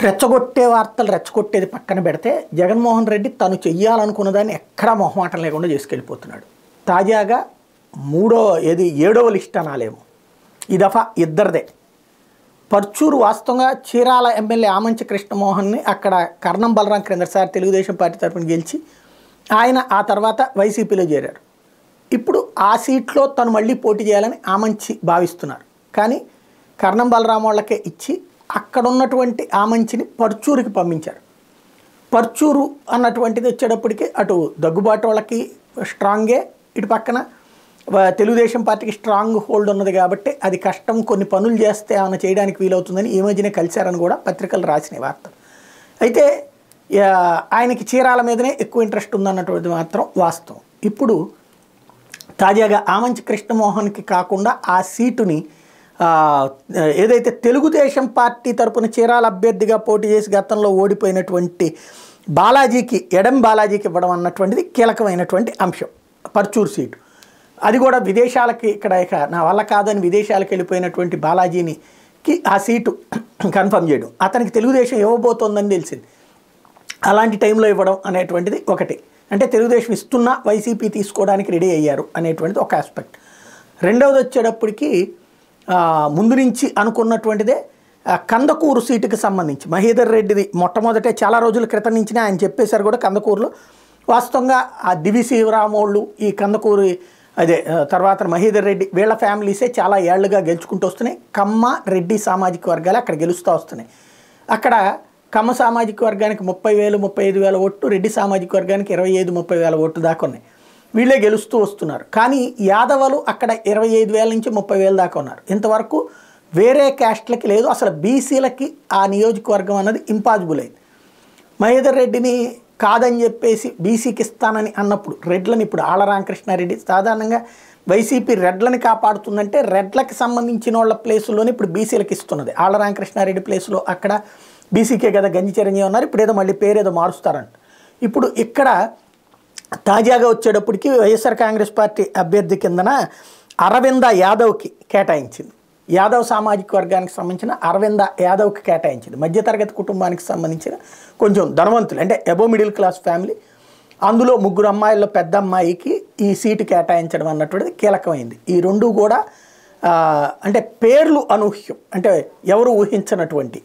రెచ్చగొట్టే వార్తలు రెచ్చగొట్టేది పక్కన పెడితే జగన్మోహన్ రెడ్డి తను చెయ్యాలనుకున్న దాన్ని ఎక్కడా మొహమాటం లేకుండా చేసుకెళ్ళిపోతున్నాడు. తాజాగా ఏడవ లిస్ట్ అనాలేమో ఈ దఫా ఇద్దరిదే. పర్చూరు వాస్తవంగా చీరాల ఎమ్మెల్యే ఆమంచి కృష్ణమోహన్ని అక్కడ కర్ణం బలరాం క్రిందసారి తెలుగుదేశం పార్టీ తరఫున గెలిచి ఆయన ఆ తర్వాత వైసీపీలో చేరారు. ఇప్పుడు ఆ సీట్లో తను మళ్ళీ పోటీ చేయాలని ఆమంచి భావిస్తున్నారు. కానీ కర్ణం బలరాం వాళ్ళకే ఇచ్చి అక్కడ ఉన్నటువంటి ఆమంచిని పర్చూరుకి పంపించారు. పర్చూరు అన్నటువంటిది వచ్చేటప్పటికి అటు దగ్గుబాటు వాళ్ళకి స్ట్రాంగే, ఇటు పక్కన తెలుగుదేశం పార్టీకి స్ట్రాంగ్ హోల్డ్ ఉన్నది కాబట్టి అది కష్టం, కొన్ని పనులు చేస్తే ఏమైనా చేయడానికి వీలవుతుందని ఈ మధ్యనే కలిశారని కూడా పత్రికలు రాసినాయి వార్తలు. అయితే ఆయనకి చీరాల మీదనే ఎక్కువ ఇంట్రెస్ట్ ఉందన్నటువంటిది మాత్రం వాస్తవం. ఇప్పుడు తాజాగా ఆమంచి కృష్ణమోహన్కి కాకుండా ఆ సీటుని ఏదైతే తెలుగుదేశం పార్టీ తరపున చీరాల అభ్యర్థిగా పోటీ చేసి గతంలో ఓడిపోయినటువంటి ఎడం బాలాజీకి ఇవ్వడం అన్నటువంటిది కీలకమైనటువంటి అంశం. పర్చూరు సీటు అది కూడా విదేశాలకి ఇక్కడ నా వల్ల కాదని విదేశాలకు వెళ్ళిపోయినటువంటి బాలాజీకి ఆ సీటు కన్ఫర్మ్ చేయడం, అతనికి తెలుగుదేశం ఇవ్వబోతోందని తెలిసింది. అలాంటి టైంలో ఇవ్వడం అనేటువంటిది ఒకటి. అంటే తెలుగుదేశం ఇస్తున్నా వైసీపీ తీసుకోవడానికి రెడీ అయ్యారు అనేటువంటిది ఒక ఆస్పెక్ట్. రెండవది వచ్చేటప్పటికి ముందు నుంచి అనుకున్నటువంటిదే కందకూరు సీటుకి సంబంధించి మహేదర్ రెడ్డిది మొట్టమొదటే చాలా రోజుల క్రితం నుంచినే ఆయన చెప్పేశారు కూడా. కందకూరులో వాస్తవంగా ఆ దివిసి రామోళ్ళు ఈ కందకూరు తర్వాత మహేదర్ రెడ్డి వీళ్ళ ఫ్యామిలీసే చాలా ఏళ్లుగా గెలుచుకుంటూ వస్తున్నాయి. కమ్మ రెడ్డి సామాజిక వర్గాలు అక్కడ గెలుస్తూ వస్తున్నాయి. అక్కడ కమ్మ సామాజిక వర్గానికి 30,000 35,000 ఓట్లు, రెడ్డి సామాజిక వర్గానికి 25,000-30,000 ఓట్లు దాకా ఉన్నాయి. వీళ్ళే గెలుస్తూ వస్తున్నారు. కానీ యాదవలు అక్కడ 25,000 నుంచి 30,000 దాకా ఉన్నారు. ఇంతవరకు వేరే క్యాస్ట్లకి లేదు. అసలు బీసీలకి ఆ నియోజకవర్గం అన్నది ఇంపాసిబుల్ అయింది. మహేదర్ రెడ్డిని కాదని చెప్పేసి బీసీకి ఇస్తానని అన్నప్పుడు రెడ్లని ఇప్పుడు ఆళ్ల రామకృష్ణారెడ్డి సాధారణంగా వైసీపీ రెడ్లని కాపాడుతుందంటే రెడ్లకి సంబంధించిన వాళ్ళ ప్లేసుల్లోనే ఇప్పుడు బీసీలకు ఇస్తున్నది. ఆళ్ల రామకృష్ణారెడ్డి ప్లేసులో అక్కడ బీసీకే కదా గంజి చిరంజీవి ఉన్నారు. ఇప్పుడు ఏదో మళ్ళీ పేరేదో మారుస్తారంట. ఇప్పుడు ఇక్కడ తాజాగా వచ్చేటప్పటికి వైఎస్ఆర్ కాంగ్రెస్ పార్టీ అభ్యర్థి కిందన అరవింద యాదవ్కి కేటాయించింది. యాదవ్ సామాజిక వర్గానికి సంబంధించిన అరవింద యాదవ్కి కేటాయించింది. మధ్యతరగతి కుటుంబానికి సంబంధించిన కొంచెం ధనవంతులు, అంటే అబో మిడిల్ క్లాస్ ఫ్యామిలీ. అందులో 3 అమ్మాయిల్లో పెద్ద అమ్మాయికి ఈ సీటు కేటాయించడం అన్నటువంటిది కీలకమైంది. ఈ రెండు కూడా అంటే పేర్లు అనూహ్యం, అంటే ఎవరు ఊహించినటువంటి